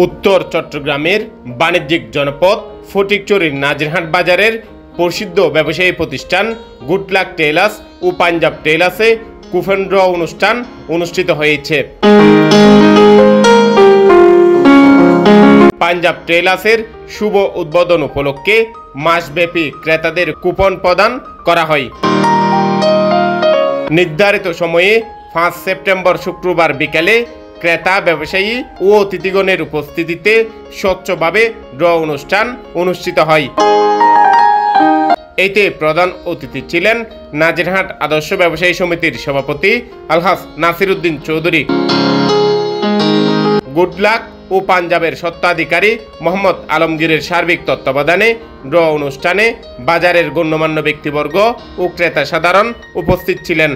উত্তর চট্টগ্রামের বাণিজ্যিক জনপদ ফটিকছড়ির নাজিরহাট বাজারের প্রসিদ্ধ ব্যবসায়ী প্রতিষ্ঠান গুড লাক টেইলার্স ও পাঞ্জাব টেইলার্সে কুপন ড্র অনুষ্ঠান অনুষ্ঠিত হয়েছে। পাঞ্জাব টেইলার্সের শুভ উদ্বোধন উপলক্ষে মাসব্যাপী ক্রেতাদের কুপন প্রদান করা হয়। নির্ধারিত সময়ে 5 সেপ্টেম্বর শুক্রবার বিকেলে ক্রেতা ব্যবসায়ী ও অতিথিগণের উপস্থিতিতে স্বচ্ছভাবে ড্র অনুষ্ঠান অনুষ্ঠিত হয়। এতে প্রধান অতিথি ছিলেন নাজিরহাট আদর্শ ব্যবসায়ী সমিতির সভাপতি আলহাজ নাসির উদ্দিন চৌধুরী। গুড লাক ও পাঞ্জাবের স্বত্বাধিকারী মোহাম্মদ আলমগীরের সার্বিক তত্ত্বাবধানে ড্র অনুষ্ঠানে বাজারের গণ্যমান্য ব্যক্তিবর্গ ও ক্রেতা সাধারণ উপস্থিত ছিলেন।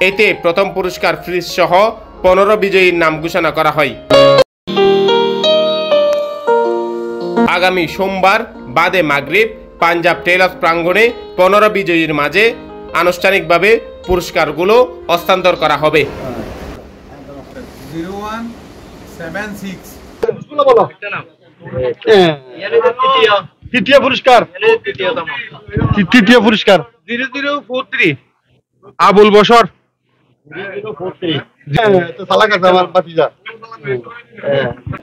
এতে প্রথম পুরস্কার ফ্রিজ সহ 15 বিজয়ীর নাম ঘোষণা করা হয়। আগামী সোমবার বাদে মাগরিব পাঞ্জাব টেইলার্স প্রাঙ্গণে 15 বিজয়ীর মাঝে আনুষ্ঠানিকভাবে পুরস্কারগুলো হস্তান্তর করা হবে। 0176 তৃতীয় পুরস্কার 0043 আবুল বশর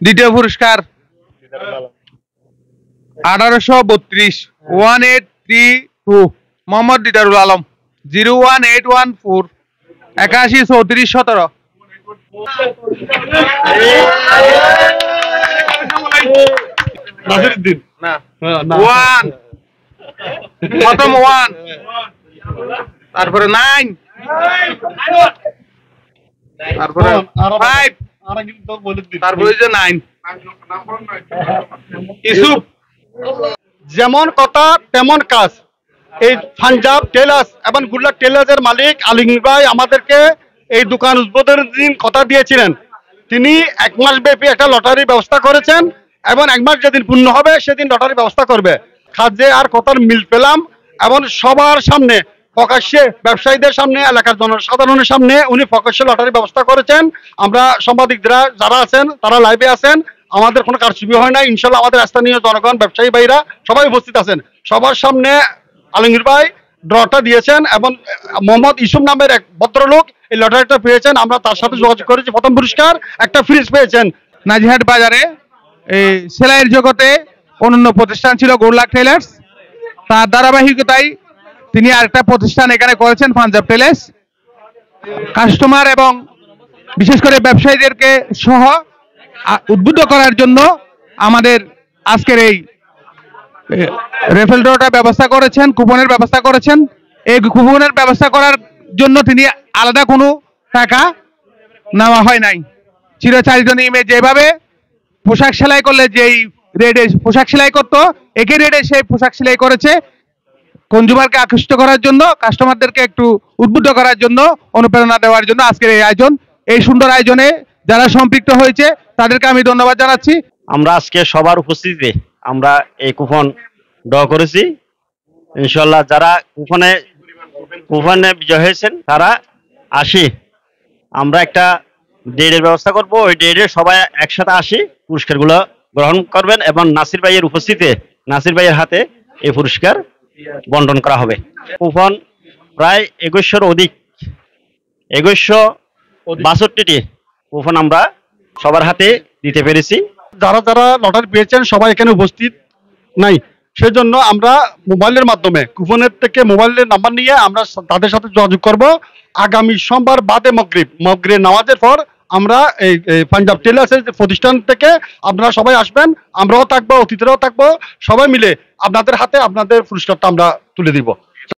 দ্বিতীয় পুরস্কার 1832 1832 মোহাম্মদ দিদারুল আলম 01814 81 34 17 নাসিরউদ্দিন ওয়ান প্রথম ওয়ান তারপরে 9 তারপরে 5 তারপরে 9 ইসুফ। যেমন কথা তেমন কাজ। এই পাঞ্জাব টেইলার্স এবং গুড লাক টেইলার্সের মালিক আলমগীর ভাই আমাদেরকে এই দোকান উদ্বোধনের দিন কথা দিয়েছিলেন। তিনি 1 মাস ব্যাপী একটা লটারির ব্যবস্থা করেছেন এবং 1 মাস যেদিন পূর্ণ হবে সেদিন লটারির ব্যবস্থা করবে। খাদ্যে আর কথার মিল পেলাম এবং সবার সামনে প্রকাশ্যে ব্যবসায়ীদের সামনে এলাকার জনসাধারণের সামনে উনি প্রকাশ্যে লটারির ব্যবস্থা করেছেন। আমরা সাংবাদিকরা যারা আছেন তারা লাইভে আছেন, আমাদের কোনো কারচুপি হয় না। ইনশাল্লাহ আমাদের স্থানীয় জনগণ ব্যবসায়ী ভাইরা সবাই উপস্থিত আছেন। সবার সামনে আলমগীর ভাই ড্রটা দিয়েছেন এবং মোহাম্মদ ইসুফ নামের এক ভদ্রলোক এই লটারিটা পেয়েছেন। আমরা তার সাথে যোগাযোগ করেছি, প্রথম পুরস্কার একটা ফ্রিজ পেয়েছেন। নাজিরহাট বাজারে এই সেলাইয়ের জগতে অনন্য প্রতিষ্ঠান ছিল গুড লাক টেইলার্স, তার ধারাবাহিকতায় তিনি আরেকটা প্রতিষ্ঠান এখানে করেছেন পাঞ্জাব টেইলার্স। কাস্টমার এবং বিশেষ করে ব্যবসায়ীদেরকে সহ উদ্বুদ্ধ করার জন্য আমাদের আজকের এই রেফেল ড্রটা ব্যবস্থা করেছেন, কুপনের ব্যবস্থা করেছেন। এই কুপনের ব্যবস্থা করার জন্য তিনি আলাদা কোনো টাকা নেওয়া হয় নাই। চিরাচরিত নিয়মে যেভাবে পোশাক সেলাই করলে যেই রেটে পোশাক সেলাই করতো একই রেটে সেই পোশাক সেলাই করেছে। কনজিউমারকে আকৃষ্ট করার জন্য, কাস্টমারদেরকে একটু উদ্বুদ্ধ করার জন্য, অনুপ্রেরণা দেওয়ার জন্য আজকের এই আয়োজন। এই সুন্দর আয়োজনে যারা সম্পৃক্ত হয়েছে তাদেরকে আমি ধন্যবাদ জানাচ্ছি। আমরা আজকে সবার উপস্থিতিতে আমরা এই কুপন ড্র করেছি। ইনশাল্লাহ যারা কুপনে বিজয় হয়েছেন তারা আসি, আমরা একটা ডেটের ব্যবস্থা করব। ওই ডেটে সবাই একসাথে আসি, পুরস্কারগুলো গ্রহণ করবেন এবং নাসির ভাইয়ের উপস্থিতিতে নাসির ভাইয়ের হাতে এই পুরস্কার বন্টন করা হবে। কুপন প্রায় 2100-র অধিক, 2162টি কুপন আমরা সবার হাতে দিতে পেরেছি। যারা যারা লটারি পেয়েছেন সবাই এখানে উপস্থিত নাই, সেজন্য আমরা মোবাইলের মাধ্যমে কুপনের থেকে মোবাইলের নাম্বার নিয়ে আমরা তাদের সাথে যোগাযোগ করব। আগামী সোমবার বাদে মাগরিব নামাজের পর আমরা এই পাঞ্জাব টেইলার্সের প্রতিষ্ঠান থেকে আপনারা সবাই আসবেন, আমরাও থাকবো, অতিথিরাও থাকবো, সবাই মিলে আপনাদের হাতে আপনাদের পুরস্কারটা আমরা তুলে দিব।